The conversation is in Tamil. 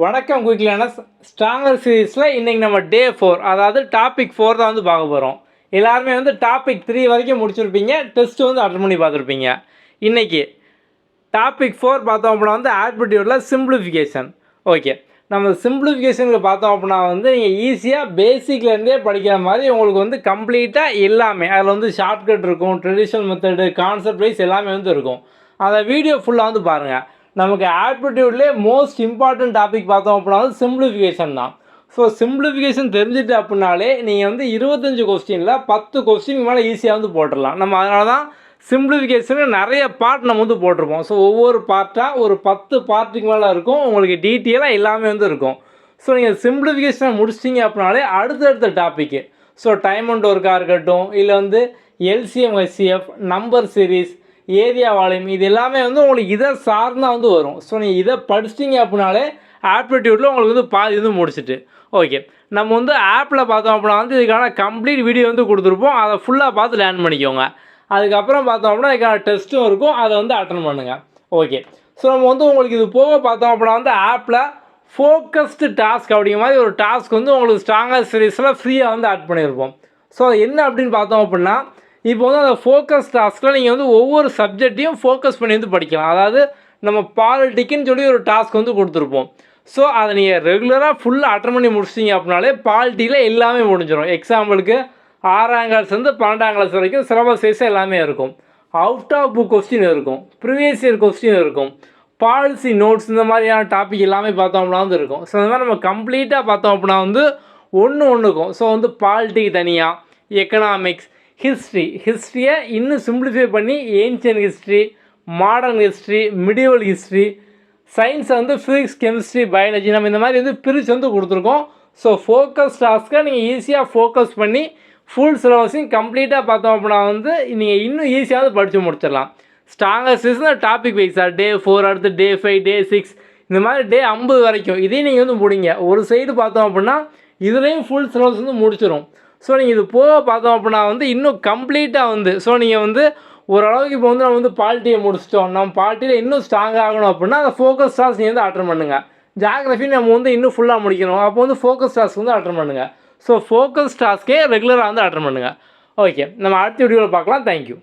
வணக்கம் குயிக் லேர்னர்ஸ். ஸ்ட்ராங்கர் சீரீஸில் இன்றைக்கி நம்ம டே 4, அதாவது டாபிக் 4 தான் வந்து பார்க்க போகிறோம். எல்லாருமே வந்து டாபிக் 3 வரைக்கும் முடிச்சிருப்பீங்க, டெஸ்ட்டு வந்து அட்டன் பண்ணி பார்த்துருப்பீங்க. இன்றைக்கி டாபிக் 4 பார்த்தோம் அப்படின்னா வந்து ஆப்டிடியூடில் சிம்பிளிஃபிகேஷன். ஓகே, நம்ம சிம்பிளிஃபிகேஷனுக்கு பார்த்தோம் அப்படின்னா வந்து நீங்கள் ஈஸியாக பேசிக்லேருந்தே படிக்கிற மாதிரி உங்களுக்கு வந்து கம்ப்ளீட்டாக எல்லாமே அதில் வந்து ஷார்ட்கட் இருக்கும், ட்ரெடிஷ்னல் மெத்தடு, கான்செப்ட் வைஸ் எல்லாமே வந்து இருக்கும். அந்த வீடியோ ஃபுல்லாக வந்து பாருங்கள். நமக்கு ஆப்டிடியூட்லேயே மோஸ்ட் இம்பார்ட்டன்ட் டாபிக் பார்த்தோம் அப்படின்னா வந்து சிம்பிளிஃபிகேஷன் தான். ஸோ சிம்பிளிஃபிகேஷன் தெரிஞ்சுட்டு அப்படின்னாலே நீங்கள் வந்து 25 கொஸ்டினில் 10 கொஸ்டின் மேலே ஈஸியாக வந்து போட்டுடலாம். நம்ம அதனால தான் சிம்பிளிஃபிகேஷனுக்கு நிறைய பார்ட் நம்ம வந்து போட்டிருப்போம். ஸோ ஒவ்வொரு பார்ட்டாக ஒரு 10 பார்ட்டுக்கு மேலே இருக்கும், உங்களுக்கு டீட்டெயிலாக எல்லாமே வந்து இருக்கும். ஸோ நீங்கள் சிம்பிளிஃபிகேஷனை முடிச்சிட்டிங்க அப்படின்னாலே அடுத்தடுத்த டாப்பிக்கு, ஸோ டைம் அண்ட் ஒர்க்காக இருக்கட்டும், இல்லை வந்து LCM HCF, number series, area volume, இது எல்லாமே வந்து உங்களுக்கு இதை சார்ந்தா வந்து வரும். ஸோ நீங்கள் இதை படிச்சிட்டிங்க அப்படின்னாலே ஆப்டிடியூட்டில் உங்களுக்கு வந்து பாதி வந்து முடிச்சுட்டு. ஓகே, நம்ம வந்து ஆப்பில் பார்த்தோம் அப்படின்னா வந்து இதுக்கான கம்ப்ளீட் வீடியோ வந்து கொடுத்துருப்போம், அதை ஃபுல்லாக பார்த்து லேர்ன் பண்ணிக்கோங்க. அதுக்கப்புறம் பார்த்தோம் அப்படின்னா இதுக்கான டெஸ்ட்டும் இருக்கும், அதை வந்து அட்டன் பண்ணுங்கள். ஓகே, ஸோ நம்ம வந்து உங்களுக்கு இது போக பார்த்தோம் அப்படின்னா வந்து ஆப்பில் ஃபோக்கஸ்டு டாஸ்க் அப்படிங்கிற மாதிரி ஒரு டாஸ்க் வந்து உங்களுக்கு ஸ்ட்ராங்கர் சீரீஸில் ஃப்ரீயாக வந்து ஆட் பண்ணியிருப்போம். ஸோ என்ன அப்படின்னு பார்த்தோம் அப்படின்னா, இப்போ வந்து அந்த ஃபோக்கஸ் டாஸ்கில் நீங்கள் வந்து ஒவ்வொரு சப்ஜெக்டையும் ஃபோக்கஸ் பண்ணி வந்து படிக்கலாம். அதாவது நம்ம பாலிட்டிக்குன்னு சொல்லி ஒரு டாஸ்க் வந்து கொடுத்துருப்போம். ஸோ அதை நீங்கள் ரெகுலராக ஃபுல்லாக அட்டன் பண்ணி முடிச்சிட்டிங்க அப்படின்னாலே பாலிட்டியில் எல்லாமே முடிஞ்சிடும். எக்ஸாம்பிளுக்கு 6ஆம் கிளாஸ்லேருந்து 12ஆம் கிளாஸ் வரைக்கும் சிலபஸ் வைஸ் எல்லாமே இருக்கும். அவுட் ஆஃப் புக் கொஸ்டின் இருக்கும், ப்ரீவியஸ் இயர் கொஸ்டின் இருக்கும், பாலிசி நோட்ஸ், இந்த மாதிரியான டாபிக் எல்லாமே பார்த்தோம் அப்படின்னா வந்து இருக்கும். ஸோ இந்த மாதிரி நம்ம கம்ப்ளீட்டாக பார்த்தோம் அப்படின்னா வந்து ஒன்றுக்கும். ஸோ வந்து பாலிட்டிக்கு தனியாக, எக்கனாமிக்ஸ், ஹிஸ்ட்ரியை இன்னும் சிம்பிளிஃபை பண்ணி ancient history, modern history, medieval history, சயின்ஸை வந்து ஃபிசிக்ஸ், கெமிஸ்ட்ரி, பயாலஜி, நம்ம இந்த மாதிரி வந்து பிரித்து வந்து கொடுத்துருக்கோம். ஸோ ஃபோக்கஸ் டாஸ்க்கை நீங்கள் ஈஸியாக ஃபோக்கஸ் பண்ணி ஃபுல் சிலபஸையும் கம்ப்ளீட்டாக பார்த்தோம் அப்படின்னா வந்து நீங்கள் இன்னும் ஈஸியாக வந்து படித்து முடிச்சிடலாம். ஸ்ட்ராங்கர் சீசன் டாபிக் வைஸாக டே 4, அடுத்து டே 5, டே 6, இந்த மாதிரி டே 50 வரைக்கும் இதையும் நீங்கள் வந்து முடிங்க. ஒரு சைடு பார்த்தோம் அப்படின்னா இதுலேயும் ஃபுல் சிலபஸ் வந்து முடிச்சிடும். ஸோ நீங்கள் இது போக பார்த்தோம் அப்படின்னா வந்து இன்னும் கம்ப்ளீட்டாக வந்து, ஸோ நீங்கள் வந்து ஓரளவுக்கு இப்போ வந்து நம்ம வந்து பாலிட்டியை முடிச்சிட்டோம், நம்ம பாலிட்டியில் இன்னும் ஸ்ட்ராங் ஆகணும் அப்படின்னா அந்த ஃபோக்கஸ் டாஸ்க் நீங்கள் வந்து அட்டன் பண்ணுங்கள். ஜியாகிரஃபி நம்ம வந்து இன்னும் ஃபுல்லாக முடிக்கணும், அப்போ வந்து ஃபோக்கஸ் டாஸ்க் வந்து அட்டன் பண்ணுங்கள். ஸோ ஃபோக்கஸ் டாஸ்க்கே ரெகுலராக வந்து அட்டன் பண்ணுங்கள். ஓகே, நம்ம அடுத்த வீடியோவில் பார்க்கலாம். தேங்க்யூ.